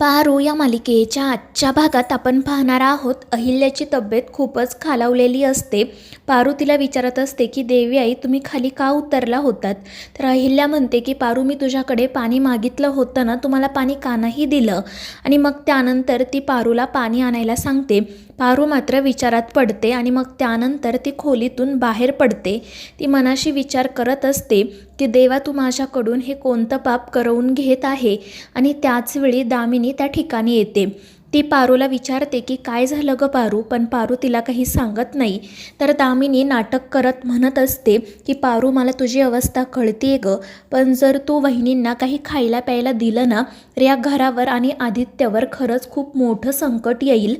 पारू या मालिकेच्या आजच्या भागात आपण पाहणार आहोत. अहिल्याची तब्येत खूपच खालावलेली असते. पारू तिला विचारत असते की देवी आई तुम्ही खाली का उतरला होतात. तर अहिल्या म्हणते की पारू मी तुझ्याकडे पाणी मागितलं होतं ना, तुम्हाला पाणी का नाही दिलं. आणि मग त्यानंतर ती पारूला पाणी आणायला सांगते. पारू मात्र विचारात पडते आणि मग त्यानंतर ती खोलीतून बाहेर पडते. ती मनाशी विचार करत असते की देवा तू माझ्याकडून हे कोणतं पाप करवून घेत आहे. आणि त्याचवेळी दामिनी त्या ठिकाणी येते. ती पारूला विचारते की काय झालं ग पारू, पण पारू तिला काही सांगत नाही. तर दामिनी नाटक करत म्हणत असते की पारू मला तुझी अवस्था कळते ग, पण जर तू वहिनींना काही खायला प्यायला दिलं ना तर या घरावर आणि आदित्यवर खरंच खूप मोठं संकट येईल.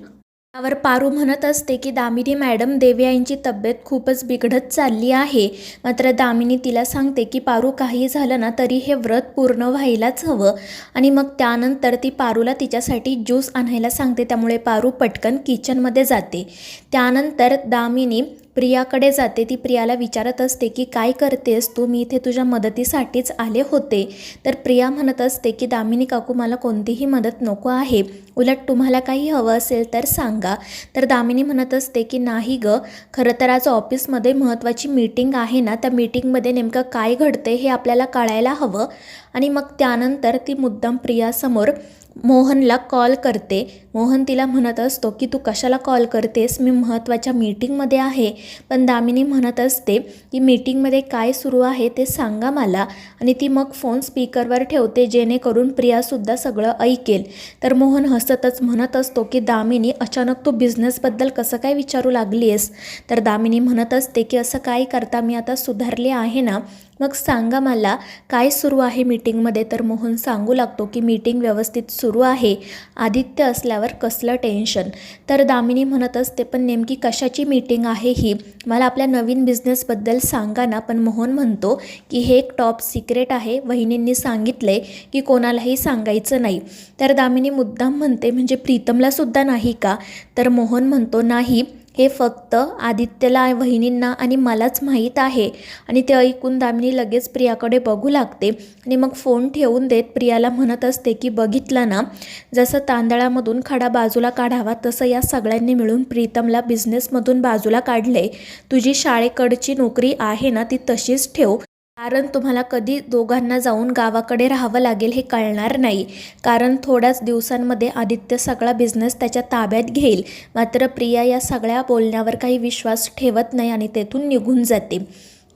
त्यावर पारू म्हणत असते की दामिनी मॅडम देवी आईंची तब्येत खूपच बिघडत चालली आहे. मात्र दामिनी तिला सांगते की पारू काही झालं ना तरी हे व्रत पूर्ण व्हायलाच हवं. आणि मग त्यानंतर ती पारूला तिच्यासाठी ज्यूस आणायला सांगते. त्यामुळे पारू पटकन किचनमध्ये जाते. त्यानंतर दामिनी प्रियाकडे जाते. ती प्रियाला विचारत असते की काय करतेस तू, मी इथे तुझ्या मदतीसाठीच आले होते. तर प्रिया म्हणत असते की दामिनी काकू मला कोणतीही मदत नको आहे, उलट तुम्हाला काही हवं असेल तर सांगा. तर दामिनी म्हणत असते की नाही ग, खरं तर आज ऑफिसमध्ये महत्त्वाची मीटिंग आहे ना, त्या मीटिंगमध्ये नेमकं काय घडते हे आपल्याला कळायला हवं. आणि मग त्यानंतर ती मुद्दाम प्रियासमोर मोहनला कॉल करते. मोहन तिला म्हणत असतो की तू कशाला कॉल करतेस, मी महत्त्वाच्या मीटिंगमध्ये आहे. पण दामिनी म्हणत असते की मीटिंगमध्ये काय सुरू आहे ते सांगा मला. आणि ती मग फोन स्पीकरवर ठेवते जेणेकरून प्रियासुद्धा सगळं ऐकेल. तर मोहन हसतच म्हणत असतो की दामिनी अचानक तू बिझनेसबद्दल कसं काय विचारू लागली आहेस. तर दामिनी म्हणत असते की असं काय करता, मी आता सुधारले आहे ना, मग सांगा मला काय सुरू आहे मीटिंगमध्ये. तर मोहन सांगू लागतो की मीटिंग व्यवस्थित सुरू आहे, आदित्य असल्यावर कसलं टेन्शन. तर दामिनी म्हणत असते पण नेमकी कशाची मीटिंग आहे ही, मला आपल्या नवीन बिझनेसबद्दल सांगा ना. पण मोहन म्हणतो की हे एक टॉप सिक्रेट आहे, वहिनींनी सांगितले की कोणालाही सांगायचं नाही. तर दामिनी मुद्दाम म्हणते म्हणजे प्रीतमलासुद्धा नाही का. तर मोहन म्हणतो नाही, हे फक्त आदित्यला, वहिनींना आणि मलाच माहीत आहे. आणि ते ऐकून दामिनी लगेच प्रियाकडे बघू लागते आणि मग फोन ठेवून देत प्रियाला म्हणत असते की बघितलं ना, जसं तांदळामधून खडा बाजूला काढावा तसं या सगळ्यांनी मिळून प्रीतमला बिझनेसमधून बाजूला काढले. तुझी शाळेकडची नोकरी आहे ना ती तशीच ठेव, कारण तुम्हाला कधी दोघांना जाऊन गावाकडे राहावं लागेल हे कळणार नाही. कारण थोड्याच दिवसांमध्ये आदित्य सगळा बिझनेस त्याच्या ताब्यात घेईल. मात्र प्रिया या सगळ्या बोलण्यावर काही विश्वास ठेवत नाही आणि तेथून निघून जाते.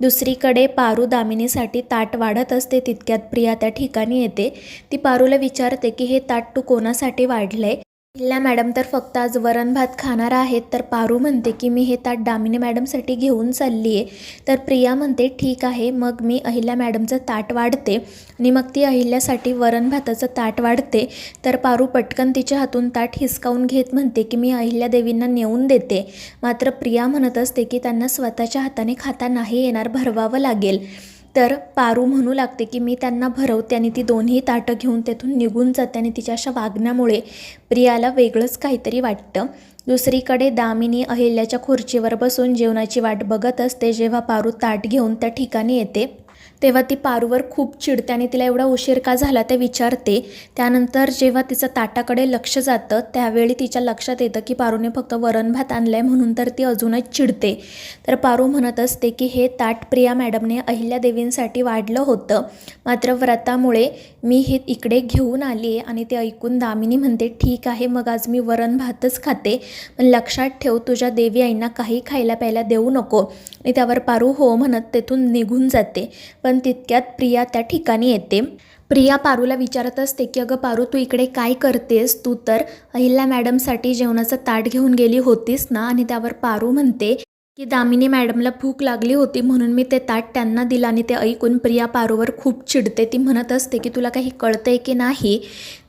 दुसरीकडे पारू दामिनीसाठी ताट वाढत असते. तितक्यात प्रिया त्या ठिकाणी येते. ती पारूला विचारते की हे ताट तू कोणासाठी वाढलंय. अहिल्या मॅडम तर फक्त आज वरण भात खाणार आहेत. तर पारू म्हणते की मी हे ताट दामिनी मॅडमसाठी घेऊन चालली आहे. तर प्रिया म्हणते ठीक आहे, मग मी अहिल्या मॅडमचं ताट वाढते. आणि मग ती अहिल्यासाठी वरण भाताचं ताट वाढते. तर पारू पटकन तिच्या हातून ताट हिसकावून घेत म्हणते की मी अहिल्या देवींना नेऊन देते. मात्र प्रिया म्हणत असते की त्यांना स्वतःच्या हाताने खाता नाही येणार, भरवावं लागेल. तर पारू म्हणू लागते की मी त्यांना भरवते आणि ती दोन्ही ताटं घेऊन तेथून निघून जाते. आणि तिच्या अशा वागण्यामुळे प्रियाला वेगळंच काहीतरी वाटतं. दुसरीकडे दामिनी अहिल्याच्या खुर्चीवर बसून जेवणाची वाट बघत असते. जेव्हा पारू ताट घेऊन त्या ठिकाणी येते तेव्हा ती पारूवर खूप चिडते आणि तिला एवढा उशीर का झाला ते विचारते. त्यानंतर जेव्हा तिचं ताटाकडे लक्ष जातं त्यावेळी तिच्या लक्षात येतं की पारूने फक्त वरण भात आणलंय, म्हणून तर ती अजूनच चिडते. तर पारू म्हणत असते की हे ताट प्रिया मॅडमने अहिल्या देवींसाठी वाढलं होतं, मात्र व्रतामुळे मी हे इकडे घेऊन आली आहे. आणि ते ऐकून दामिनी म्हणते ठीक आहे, मग आज मी वरण भातच खाते, पण लक्षात ठेव तुझ्या देवी आईंना काही खायला प्यायला देऊ नको. आणि त्यावर पारू हो म्हणत तेथून निघून जाते. पण तितक्यात प्रिया त्या ठिकाणी येते. प्रिया पारूला विचारत असते की अगं पारू तू इकडे काय करतेस, तू तर अहिल्या मॅडमसाठी जेवणाचं ताट घेऊन गेली होतीस ना. आणि त्यावर पारू म्हणते की दामिनी मॅडमला भूक लागली होती म्हणून मी ते ताट त्यांना दिलं. आणि ते ऐकून प्रिया पारूवर खूप चिडते. ती म्हणत असते की तुला काही कळतंय की नाही,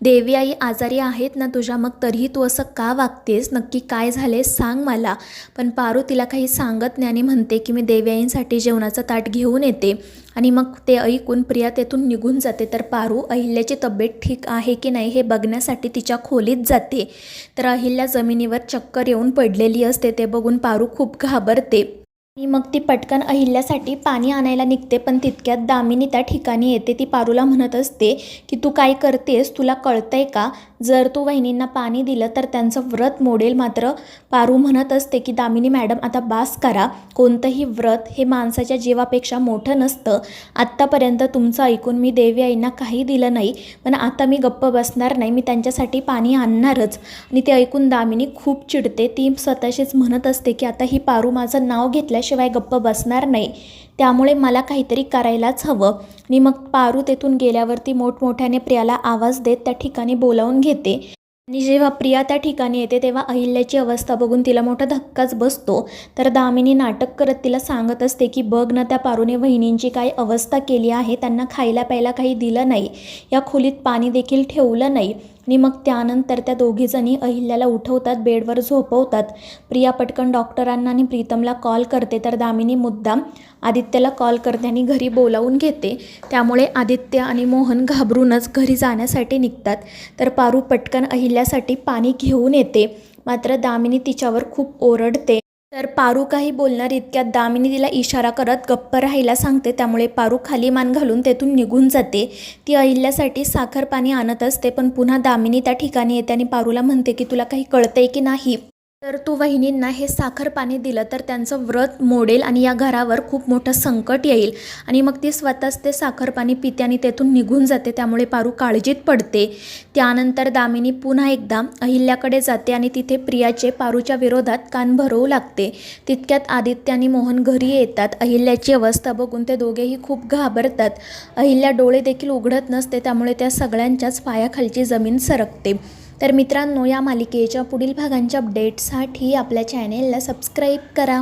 देवी आई आजारी आहेत ना तुझ्या, मग तरीही तू असं का वागतेस, नक्की काय झाले सांग मला. पण पारू तिला काही सांगत नाही आणि म्हणते की मी देवी आईंसाठी जेवणाचं ताट घेऊन येते. आणि मग ते ऐकून प्रिया तेथून निघून जाते. तर पारू अहिल्याची तब्येत ठीक आहे की नाही हे बघण्यासाठी तिच्या खोलीत जाते. तर अहिल्या जमिनीवर चक्कर येऊन पडलेली असते. ते बघून पारू खूप घाबरते. आणि मग ती पटकन अहिल्यासाठी पाणी आणायला निघते, पण तितक्यात दामिनी त्या ठिकाणी येते. ती पारूला म्हणत असते की तू काय करतेस, तुला कळतंय का, जर तू वहिनींना पाणी दिलं तर त्यांचं व्रत मोडेल. मात्र पारू म्हणत असते की दामिनी मॅडम आता बास करा, कोणतंही व्रत हे माणसाच्या जीवापेक्षा मोठं नसतं. आत्तापर्यंत तुमचं ऐकून मी देवी आईंना काही दिलं नाही, पण आता मी गप्प बसणार नाही, मी त्यांच्यासाठी पाणी आणणारच. आणि ते ऐकून दामिनी खूप चिडते. ती स्वतःशीच म्हणत असते की आता ही पारू माझं नाव घेतल्याशिवाय गप्प बसणार नाही, त्यामुळे मला काहीतरी करायलाच हवं. आणि मग पारू तेथून गेल्यावरती मोठमोठ्याने प्रियाला आवाज देत त्या ठिकाणी बोलावून घेते. आणि जेव्हा प्रिया त्या ठिकाणी येते तेव्हा अहिल्याची अवस्था बघून तिला मोठा धक्काच बसतो. तर दामिनी नाटक करत तिला सांगत असते की बघ ना, त्या पारूने वहिनींची काय अवस्था केली आहे, त्यांना खायला प्यायला काही दिलं नाही, या खोलीत पाणी देखील ठेवलं नाही. आणि मग त्यानंतर त्या दोघीजणी अहिल्याला उठवतात, बेडवर झोपवतात. प्रिया पटकन डॉक्टरांना आणि प्रीतमला कॉल करते, तर दामिनी मुद्दाम आदित्यला कॉल करते आणि घरी बोलावून घेते. त्यामुळे आदित्य आणि मोहन घाबरूनच घरी जाण्यासाठी निघतात. तर पारू पटकन अहिल्यासाठी पाणी घेऊन येते, मात्र दामिनी तिच्यावर खूप ओरडते. तर पारू काही बोलणार इतक्यात दामिनी तिला इशारा करत गप्प राहायला सांगते. त्यामुळे पारू खाली मान घालून तेथून निघून जाते. ती अहिल्यासाठी साखर पाणी आणत असते, पण पुन्हा दामिनी त्या ठिकाणी येते आणि पारूला म्हणते की तुला काही कळतंय की नाही, तर तू वहिनींना हे साखर पाणी दिलं तर त्यांचं व्रत मोडेल आणि या घरावर खूप मोठं संकट येईल. आणि मग ती स्वतःच ते साखर पाणी पिते आणि तेथून निघून जाते. त्यामुळे पारू काळजीत पडते. त्यानंतर दामिनी पुन्हा एकदा अहिल्याकडे जाते आणि तिथे प्रियाचे पारूच्या विरोधात कान भरवू लागते. तितक्यात आदित्य आणि मोहन घरी येतात. अहिल्याची अवस्था बघून ते दोघेही खूप घाबरतात. अहिल्या डोळे देखील उघडत नसते, त्यामुळे त्या सगळ्यांच्याच पायाखालची जमीन सरकते. तर मित्रांनो, या मालिकेच्या पुढील भागांच्या अपडेटसाठी आपल्या चॅनेलला सबस्क्राईब करा.